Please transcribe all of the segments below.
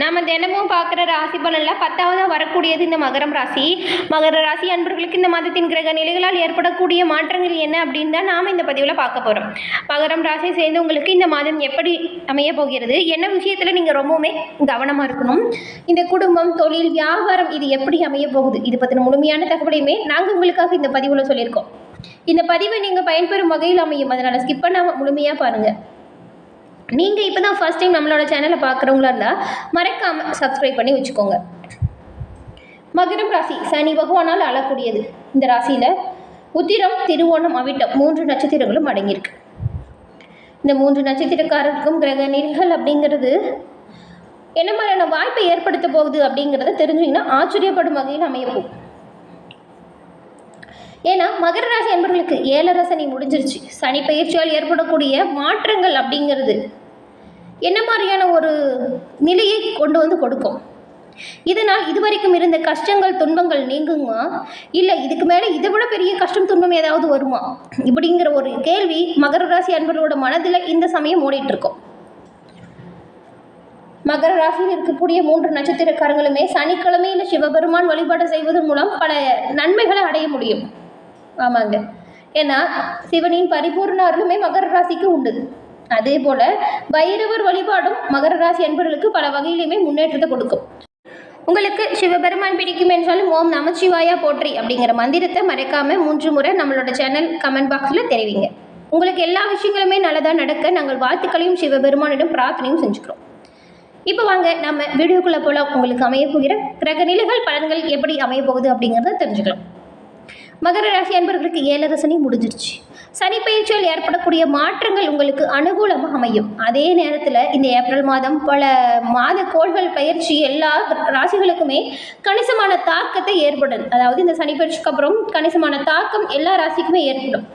நாம் தினமும் பார்க்குற ராசி பலனில் 10வது வரக்கூடியது இந்த மகரம் ராசி. மகர ராசி அன்பர்களுக்கு இந்த மாதத்தின் கிரக நிலைகளால் ஏற்படக்கூடிய மாற்றங்கள் என்ன அப்படின்னு தான் நாம் இந்த பதிவில் பார்க்க போகிறோம். மகரம் ராசியை சேர்ந்து உங்களுக்கு இந்த மாதம் எப்படி அமைய போகிறது, என்ன விஷயத்தில் நீங்கள் ரொம்பவுமே கவனமாக இருக்கணும், இந்த குடும்பம், தொழில், வியாபாரம் இது எப்படி அமைய போகுது, இது பற்றின முழுமையான தகவலையுமே நாங்கள் உங்களுக்காக இந்த பதிவில் சொல்லியிருக்கோம். இந்த பதிவை நீங்கள் பயன்பெறும் வகையில் அமையும், அதனால் ஸ்கிப் பண்ணாமல் முழுமையாக பாருங்கள். நீங்கள் இப்போ தான் ஃபர்ஸ்ட் டைம் நம்மளோட சேனலை பார்க்குறவங்களா இருந்தால் மறக்காமல் சப்ஸ்கிரைப் பண்ணி வச்சுக்கோங்க. மகரம் ராசி சனி பகவானால் ஆளக்கூடியது. இந்த ராசியில் உத்திரம், திருவோணம், அவிட்டம் 3 நட்சத்திரங்களும் அடங்கியிருக்கு. இந்த 3 நட்சத்திரக்காரருக்கும் கிரக நிலைகள் அப்படிங்கிறது என்ன மாதிரியான வாய்ப்பை ஏற்படுத்த போகுது அப்படிங்கிறத தெரிஞ்சிங்கன்னா ஆச்சரியப்படும் வகையில் அமையப்போகும். ஏன்னா மகர ராசி அன்பர்களுக்கு 7 சனி முடிஞ்சிருச்சு. சனி பயிற்சியால் ஏற்படக்கூடிய மாற்றங்கள் அப்படிங்கிறது என்ன மாதிரியான ஒரு நிலையை கொண்டு வந்து கொடுக்கும். இதனால் இதுவரைக்கும் இருந்த கஷ்டங்கள், துன்பங்கள் நீங்குமா, இல்லை இதுக்கு மேலே இதை விட பெரிய கஷ்டம், துன்பம் ஏதாவது வருமா, இப்படிங்கிற ஒரு கேள்வி மகர ராசி அன்பர்களோட மனதில் இந்த சமயம் ஓடிட்டு இருக்கும். மகர ராசியில் இருக்கக்கூடிய 3 நட்சத்திரக்காரங்களுமே சனிக்கிழமையில் சிவபெருமான் வழிபாடு செய்வதன் மூலம் பல நன்மைகளை அடைய முடியும். ஆமாங்க, ஏன்னா சிவனின் பரிபூர்ண அருளுமே மகர ராசிக்கு உண்டு. அதே போல பைரவர் வழிபாடும் மகர ராசி அன்பர்களுக்கு பல வகையிலுமே முன்னேற்றத்தை கொடுக்கும். உங்களுக்கு சிவபெருமான் பிடிக்கும் என்றாலும் ஓம் நமச்சிவாயா போற்றி அப்படிங்கிற மந்திரத்தை மறக்காம 3 முறை நம்மளோட சேனல் கமெண்ட் பாக்ஸில் தெரிவிங்க. உங்களுக்கு எல்லா விஷயங்களுமே நல்லதாக நடக்க நாங்கள் வாழ்த்துக்களையும் சிவபெருமானிடம் பிரார்த்தனையும் செஞ்சுக்கிறோம். இப்போ வாங்க நம்ம வீடியோக்குள்ளே போல உங்களுக்கு அமைய போகிற கிரக நிலைகள் பலன்கள் எப்படி அமைய போகுது அப்படிங்கிறத தெரிஞ்சுக்கலாம். மகர ராசி அன்பர்களுக்கு 7 சனி முடிஞ்சிருச்சு. சனி பயிற்சியால் ஏற்படக்கூடிய மாற்றங்கள் உங்களுக்கு அனுகூலமாக அமையும். அதே நேரத்தில் இந்த ஏப்ரல் மாதம் பல மாத கோள்கள் பயிற்சி எல்லா ராசிகளுக்குமே கணிசமான தாக்கத்தை ஏற்படும். அதாவது இந்த சனி பயிற்சிக்கு அப்புறம் கணிசமான தாக்கம் எல்லா ராசிக்குமே ஏற்படும்.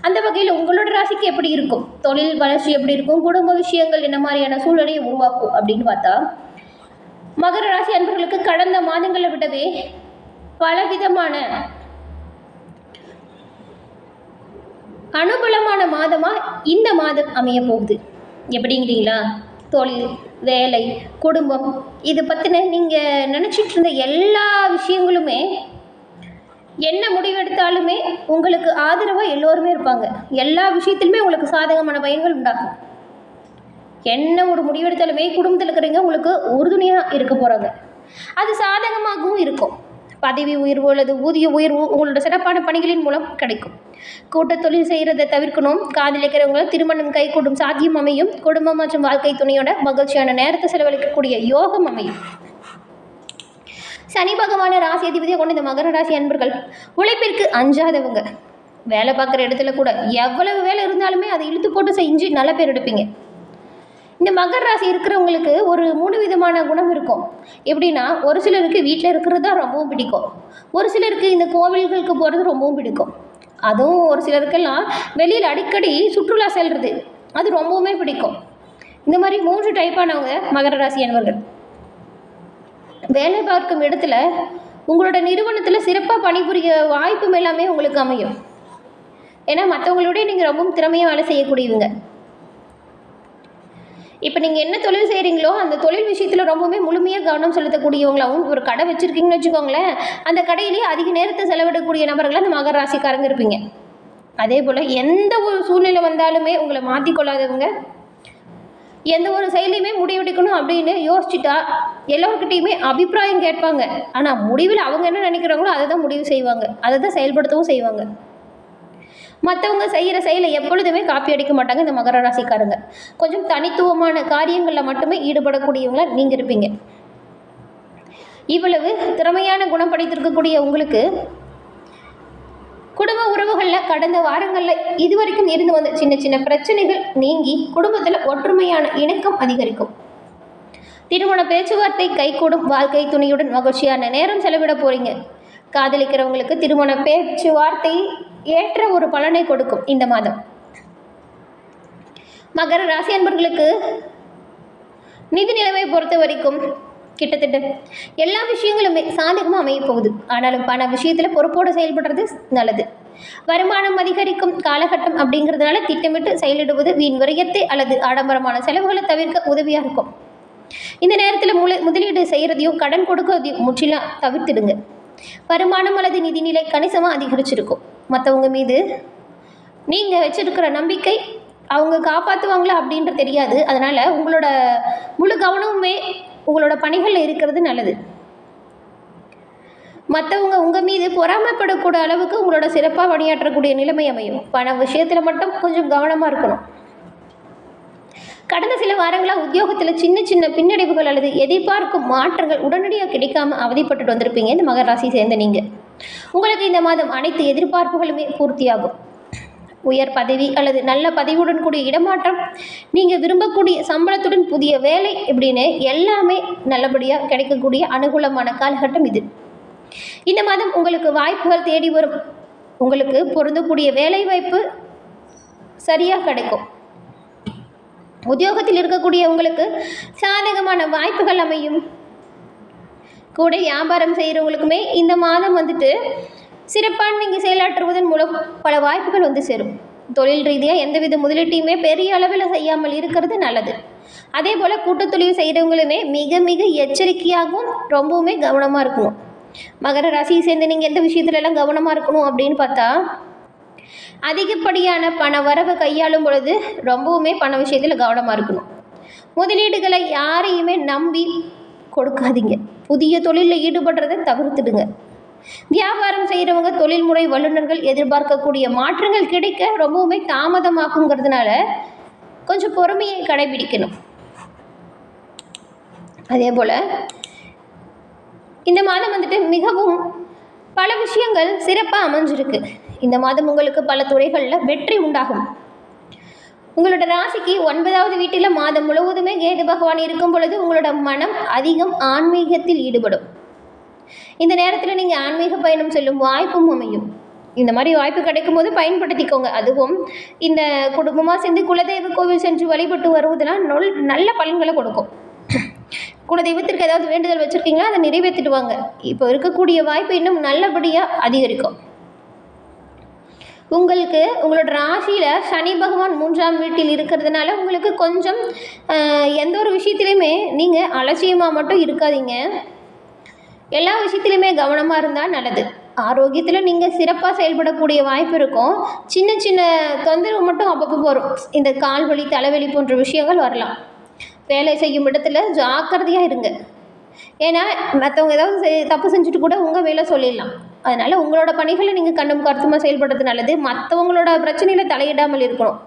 அந்த வகையில் உங்களோட ராசிக்கு எப்படி இருக்கும், தொழில் வளர்ச்சி எப்படி இருக்கும், குடும்ப விஷயங்கள் என்ன மாதிரியான சூழ்நிலையை உருவாக்கும் அப்படின்னு பார்த்தா, மகர ராசி அன்பர்களுக்கு கடந்த மாதங்களை விடவே பலவிதமான அனுகூலமான மாதமாக இந்த மாதம் அமைய போகுது. எப்படிங்கிறீங்களா, தொழில், வேலை, குடும்பம் இது பற்றின நீங்கள் நினச்சிட்டு இருந்த எல்லா விஷயங்களுமே, என்ன முடிவெடுத்தாலுமே உங்களுக்கு ஆதரவாக எல்லோருமே இருப்பாங்க. எல்லா விஷயத்திலுமே உங்களுக்கு சாதகமான பயன்கள் உண்டாகும். என்ன ஒரு முடிவெடுத்தாலுமே குடும்பத்தில் இருக்கிறவங்க உங்களுக்கு உறுதுணையாக இருக்க போகிறாங்க. அது சாதகமாகவும் இருக்கும். பதவி உயர்வு அல்லது ஊதிய உயர்வு உங்களோட சிறப்பான பணிகளின் மூலம் கிடைக்கும். கூட்ட தொழில் செய்கிறத தவிர்க்கணும். காதலிக்கிறவங்க திருமணம் கைகூடும் சாத்தியம் அமையும். குடும்பம் மற்றும் வாழ்க்கை துணையோட மகிழ்ச்சியான நேரத்தை செலவழிக்கக்கூடிய யோகம் அமையும். சனி பகவான ராசி அதிபதியை கொண்ட இந்த மகர ராசி அன்பர்கள் உழைப்பிற்கு அஞ்சாதவங்க. வேலை பார்க்குற இடத்துல கூட எவ்வளவு வேலை இருந்தாலுமே அதை இழுத்து போட்டு செஞ்சு நல்ல பேர் எடுப்பீங்க. இந்த மகர ராசி இருக்கிறவங்களுக்கு ஒரு 3 விதமான குணம் இருக்கும். எப்படின்னா, ஒரு சிலருக்கு வீட்டில் இருக்கிறது தான் ரொம்பவும் பிடிக்கும். ஒரு சிலருக்கு இந்த கோவில்களுக்கு போகிறது ரொம்பவும் பிடிக்கும். அதுவும் ஒரு சிலருக்கெல்லாம் வெளியில் அடிக்கடி சுற்றுலா செல்வது அது ரொம்பவுமே பிடிக்கும். இந்த மாதிரி 3 டைப்பானவங்க மகர ராசி அன்பர்கள். வேலை பார்க்கும் இடத்துல உங்களோட நிறுவனத்தில் சிறப்பாக பணிபுரிய வாய்ப்பும் எல்லாமே உங்களுக்கு அமையும். ஏன்னா மற்றவங்களோடய நீங்கள் ரொம்பவும் திறமையாக வேலை செய்யக்கூடியவங்க. இப்போ நீங்கள் என்ன தொழில் செய்கிறீங்களோ அந்த தொழில் விஷயத்தில் ரொம்பவுமே முழுமையாக கவனம் செலுத்தக்கூடியவங்களாகவும், ஒரு கடை வச்சுருக்கீங்கன்னு வச்சுக்கோங்களேன், அந்த கடையிலேயே அதிக நேரத்தை செலவிடக்கூடிய நபர்களாக அந்த மகர ராசிக்காரங்க இருப்பீங்க. அதே போல் எந்த ஒரு சூழ்நிலை வந்தாலுமே உங்களை மாற்றிக்கொள்ளாதவங்க, எந்த ஒரு செயலையுமே முடிவெடுக்கணும் அப்படின்னு யோசிச்சுட்டா எல்லோருக்கிட்டையுமே அபிப்பிராயம் கேட்பாங்க. ஆனால் முடிவில் அவங்க என்ன நினைக்கிறாங்களோ அதை தான் முடிவு செய்வாங்க, அதை தான் செயல்படுத்தவும் செய்வாங்க. மற்றவங்க செய்கிற செயலை எப்பொழுதுமே காப்பி அடிக்க மாட்டாங்க இந்த மகர ராசிக்காரங்க. கொஞ்சம் தனித்துவமான காரியங்களில் மட்டுமே ஈடுபடக்கூடியவங்கள நீங்கள் இருப்பீங்க. இவ்வளவு திறமையான குணம் படைத்திருக்கக்கூடிய உங்களுக்கு குடும்ப உறவுகளில் கடந்த வாரங்களில் இதுவரைக்கும் இருந்து வந்த சின்ன சின்ன பிரச்சனைகள் நீங்கி குடும்பத்தில் ஒற்றுமையான இணக்கம் அதிகரிக்கும். திருமண பேச்சுவார்த்தை கைகூடும். வாழ்க்கை துணையுடன் மகிழ்ச்சியான நேரம் செலவிட போகிறீங்க. காதலிக்கிறவங்களுக்கு திருமண பேச்சுவார்த்தை ஏற்ற ஒரு பலனை கொடுக்கும் இந்த மாதம். மகர ராசி அன்பர்களுக்கு நிதி நிலைமை பொறுத்த வரைக்கும் கிட்டத்தட்ட எல்லா விஷயங்களுமே சாதகமாக அமைய போகுது. ஆனாலும் பண விஷயத்தில் பொறுப்போடு செயல்படுறது நல்லது. வருமானம் அதிகரிக்கும் காலகட்டம் அப்படிங்கிறதுனால திட்டமிட்டு செயலிடுவது வீண் விரயத்தை அல்லது ஆடம்பரமான செலவுகளை தவிர்க்க உதவியாக இருக்கும். இந்த நேரத்தில் முதலீடு செய்கிறதையும் கடன் கொடுக்கறதையும் முற்றிலும் தவிர்த்துடுங்க. வருமானம் அல்லது நிதிநிலை கணிசமாக அதிகரிச்சிருக்கும். மற்றவங்க மீது நீங்கள் வச்சிருக்கிற நம்பிக்கை அவங்க காப்பாற்றுவாங்களா அப்படின்றது தெரியாது. அதனால் உங்களோட முழு கவனமுமே உங்களோட பணிகளில் இருக்கிறது நல்லது. மற்றவங்க உங்கள் மீது பொறாமைப்படக்கூடிய அளவுக்கு உங்களோட சிறப்பாக பணியாற்றக்கூடிய நிலைமை அமையும். பண விஷயத்தில் மட்டும் கொஞ்சம் கவனமாக இருக்கணும். கடந்த சில வாரங்களாக உத்தியோகத்தில் சின்ன சின்ன பின்னடைவுகள் அல்லது எதிர்பார்க்கும் மாற்றங்கள் உடனடியாக கிடைக்காம அவதிப்பட்டுட்டு வந்திருப்பீங்க இந்த மகர ராசி சேர்ந்த நீங்கள். உங்களுக்கு இந்த மாதம் அனைத்து எதிர்பார்ப்புகளுமே பூர்த்தியாகும். உயர் பதவி அல்லது நல்ல பதவியுடன் கூடிய இடமாற்றம், நீங்கள் விரும்பக்கூடிய சம்பளத்துடன் புதிய வேலை இப்படின்னு எல்லாமே நல்லபடியாக கிடைக்கக்கூடிய அனுகூலமான காலகட்டம் இது. இந்த மாதம் உங்களுக்கு வாய்ப்புகள் தேடி வரும். உங்களுக்கு பொருந்தக்கூடிய வேலை வாய்ப்பு சரியாக கிடைக்கும். உத்தியோகத்தில் இருக்கக்கூடிய உங்களுக்கு சாதகமான வாய்ப்புகள் அமையும். கூட வியாபாரம் செய்கிறவங்களுக்குமே இந்த மாதம் சிறப்பான நீங்கள் செயலாற்றுவதன் மூலம் பல வாய்ப்புகள் சேரும். தொழில் ரீதியாக எந்தவித முதலீட்டையுமே பெரிய அளவில் செய்யாமல் இருக்கிறது நல்லது. அதே போல் கூட்டுத்தொழில் செய்கிறவங்களுமே மிக மிக எச்சரிக்கையாகவும் ரொம்பவுமே கவனமாக இருக்கணும். மகர ராசியை சேர்ந்து நீங்கள் எந்த விஷயத்துலலாம் கவனமாக இருக்கணும் அப்படின்னு பார்த்தா, அதிகப்படியான பண வரவை கையாளும் பொழுது ரொம்பவுமே பண விஷயத்தில் கவனமாக இருக்கணும். முதலீடுகளை யாரையுமே நம்பி கொடுக்காதீங்க. புதிய தொழிலில் ஈடுபடுறதை தவிர்த்துடுங்க. வியாபாரம் செய்கிறவங்க, தொழில்முறை வல்லுநர்கள் எதிர்பார்க்கக்கூடிய மாற்றங்கள் கிடைக்க ரொம்பவுமே தாமதமாக்குங்கிறதுனால கொஞ்சம் பொறுமையை கடைபிடிக்கணும். அதே போல் இந்த மாதம் மிகவும் பல விஷயங்கள் சிறப்பாக அமைஞ்சிருக்கு. இந்த மாதம் உங்களுக்கு பல துறைகளில் வெற்றி உண்டாகும். உங்களோட ராசிக்கு 9வது வீட்டில் மாதம் முழுவதுமே கேது பகவான் இருக்கும் பொழுது உங்களோட மனம் அதிகம் ஆன்மீகத்தில் ஈடுபடும். இந்த நேரத்தில் நீங்கள் ஆன்மீக பயணம் செல்லும் வாய்ப்பும் அமையும். இந்த மாதிரி வாய்ப்பு கிடைக்கும் போது பயன்படுத்திக்கோங்க. அதுவும் இந்த குடும்பமாக சேர்ந்து குலதெய்வ கோவில் சென்று வழிபட்டு வருவதெல்லாம் நல்ல பலன்களை கொடுக்கும். குலதெய்வத்திற்கு ஏதாவது வேண்டுதல் வச்சுருக்கீங்களா, அதை நிறைவேற்றிட்டு வாங்க. இப்போ இருக்கக்கூடிய வாய்ப்பு இன்னும் நல்லபடியாக அதிகரிக்கும். உங்களுக்கு உங்களோட ராசியில் சனி பகவான் 3ஆம் வீட்டில் இருக்கிறதுனால உங்களுக்கு கொஞ்சம் எந்த ஒரு விஷயத்துலையுமே நீங்கள் அலட்சியமாக மட்டும் இருக்காதீங்க. எல்லா விஷயத்துலையுமே கவனமாக இருந்தால் நல்லது. ஆரோக்கியத்தில் நீங்கள் சிறப்பாக செயல்படக்கூடிய வாய்ப்பு இருக்கும். சின்ன சின்ன தொந்தரவு மட்டும் அப்பப்போ வரும். இந்த கால்வலி, தலைவலி போன்ற விஷயங்கள் வரலாம். வேலை செய்யும் இடத்துல ஜாக்கிரதையாக இருங்க. ஏன்னா மற்றவங்க ஏதாவது தப்பு செஞ்சுட்டு கூட உங்கள் வேலை சொல்லிடலாம். அதனால் உங்களோட பணிகளை நீங்கள் கண்ணும் கருத்துமாக செயல்படுறது நல்லது. மற்றவங்களோட பிரச்சனையில் தலையிடாமல் இருக்கணும்.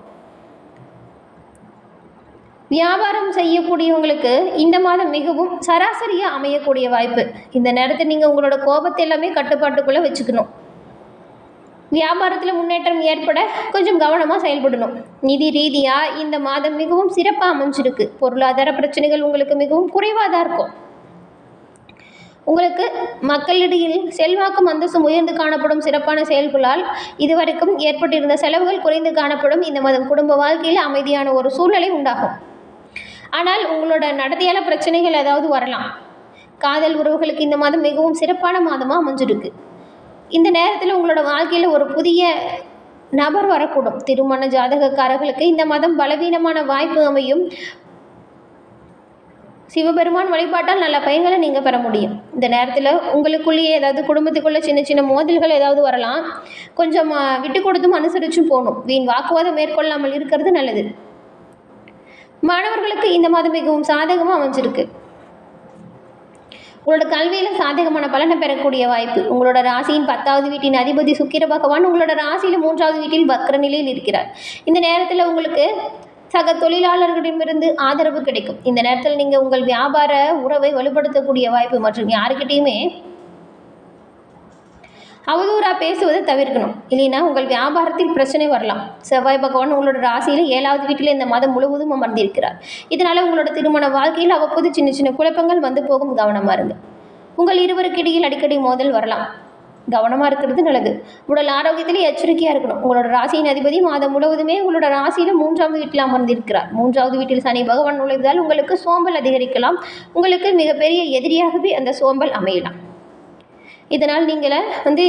வியாபாரம் செய்யக்கூடியவங்களுக்கு இந்த மாதம் மிகவும் சராசரியாக அமையக்கூடிய வாய்ப்பு. இந்த நேரத்தில் நீங்கள் உங்களோட கோபத்தை எல்லாமே கட்டுப்பாட்டுக்குள்ளே வச்சுக்கணும். வியாபாரத்தில் முன்னேற்றம் ஏற்பட கொஞ்சம் கவனமாக செயல்படணும். நிதி ரீதியாக இந்த மாதம் மிகவும் சிறப்பாக அமைஞ்சிருக்கு. பொருளாதார பிரச்சனைகள் உங்களுக்கு மிகவும் குறைவாக தான் இருக்கும். உங்களுக்கு மக்களிடையில் செல்வாக்கும் அந்தஸ்தும் உயர்ந்து காணப்படும். சிறப்பான செயல்களால் இதுவரைக்கும் ஏற்பட்டிருந்த செலவுகள் குறைந்து காணப்படும். இந்த மாதம் குடும்ப வாழ்க்கையில் அமைதியான ஒரு சூழ்நிலை உண்டாகும். ஆனால் உங்களோட நடத்தையால் பிரச்சனைகள் ஏதாவது வரலாம். காதல் உறவுகளுக்கு இந்த மாதம் மிகவும் சிறப்பான மாதமாக அமைஞ்சிருக்கு. இந்த நேரத்தில் உங்களோட வாழ்க்கையில் ஒரு புதிய நபர் வரக்கூடும். திருமண ஜாதகக்காரர்களுக்கு இந்த மாதம் பலவீனமான வாய்ப்பு அமையும். சிவபெருமான் வழிபாட்டால் நல்ல பயன்களை நீங்கள் பெற முடியும். இந்த நேரத்தில் உங்களுக்குள்ளேயே ஏதாவது குடும்பத்துக்குள்ளே சின்ன சின்ன மோதல்கள் ஏதாவது வரலாம். கொஞ்சம் விட்டு கொடுத்தும் அனுசரிச்சும் போகணும். வீண் வாக்குவாதம் மேற்கொள்ளாமல் இருக்கிறது நல்லது. மாணவர்களுக்கு இந்த மாதம் மிகவும் சாதகமாக அமைஞ்சிருக்கு. உங்களோட கல்வியில் சாதகமான பலனை பெறக்கூடிய வாய்ப்பு. உங்களோட ராசியின் 10வது வீட்டின் அதிபதி சுக்கிர பகவான் உங்களோட ராசியில் 3வது வீட்டில் வக்ர நிலையில் இருக்கிறார். இந்த நேரத்தில் உங்களுக்கு சக தொழிலாளர்களிடமிருந்து ஆதரவு கிடைக்கும். இந்த நேரத்தில் நீங்கள் உங்கள் வியாபார உறவை வலுப்படுத்தக்கூடிய வாய்ப்பு. மற்றும் யாருக்கிட்டையுமே அவதூறாக பேசுவதை தவிர்க்கணும். இல்லைன்னா உங்கள் வியாபாரத்தில் பிரச்சனை வரலாம். செவ்வாய் பகவான் உங்களோட ராசியில் 7வது வீட்டில் இந்த மாதம் முழுவதும் அமர்ந்திருக்கிறார். இதனால் உங்களோட திருமண வாழ்க்கையில் அவ்வப்போது சின்ன சின்ன குழப்பங்கள் வந்து போகும். கவனமாக இருங்க. உங்கள் இருவருக்கு இடையில் அடிக்கடி மோதல் வரலாம். கவனமாக இருக்கிறது நல்லது. உடல் ஆரோக்கியத்திலே எச்சரிக்கையாக இருக்கணும். உங்களோட ராசியின் அதிபதி மாதம் முழுவதுமே உங்களோட ராசியில் 3ஆவது வீட்டில் அமர்ந்திருக்கிறார். 3வது வீட்டில் சனி பகவான் நுழைவதால் உங்களுக்கு சோம்பல் அதிகரிக்கலாம். உங்களுக்கு மிகப்பெரிய எதிரியாகவே அந்த சோம்பல் அமையலாம். இதனால் நீங்கள்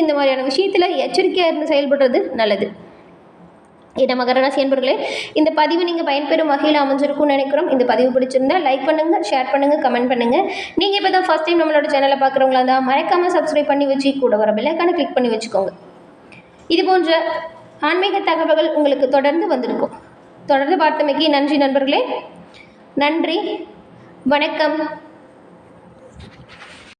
இந்த மாதிரியான விஷயத்தில் எச்சரிக்கையாக இருந்து செயல்படுறது நல்லது. என்ன மகர ராசி அன்பர்களே, இந்த பதிவு நீங்கள் பயன்பெறும் வகையில் அமைஞ்சிருக்கும்னு நினைக்கிறோம். இந்த பதிவு பிடிச்சிருந்தா லைக் பண்ணுங்கள், ஷேர் பண்ணுங்கள், கமெண்ட் பண்ணுங்கள். நீங்கள் இப்போ தான் ஃபஸ்ட் டைம் நம்மளோட சேனலை பார்க்குறவங்களா இருந்தால் மறக்காமல் சப்ஸ்கிரைப் பண்ணி வச்சு கூட வர பெல்லைக்கான கிளிக் பண்ணி வச்சுக்கோங்க. இது போன்ற ஆன்மீக தகவல்கள் உங்களுக்கு தொடர்ந்து வந்திருக்கும். தொடர்ந்து பார்த்தமைக்கு நன்றி நண்பர்களே. நன்றி, வணக்கம்.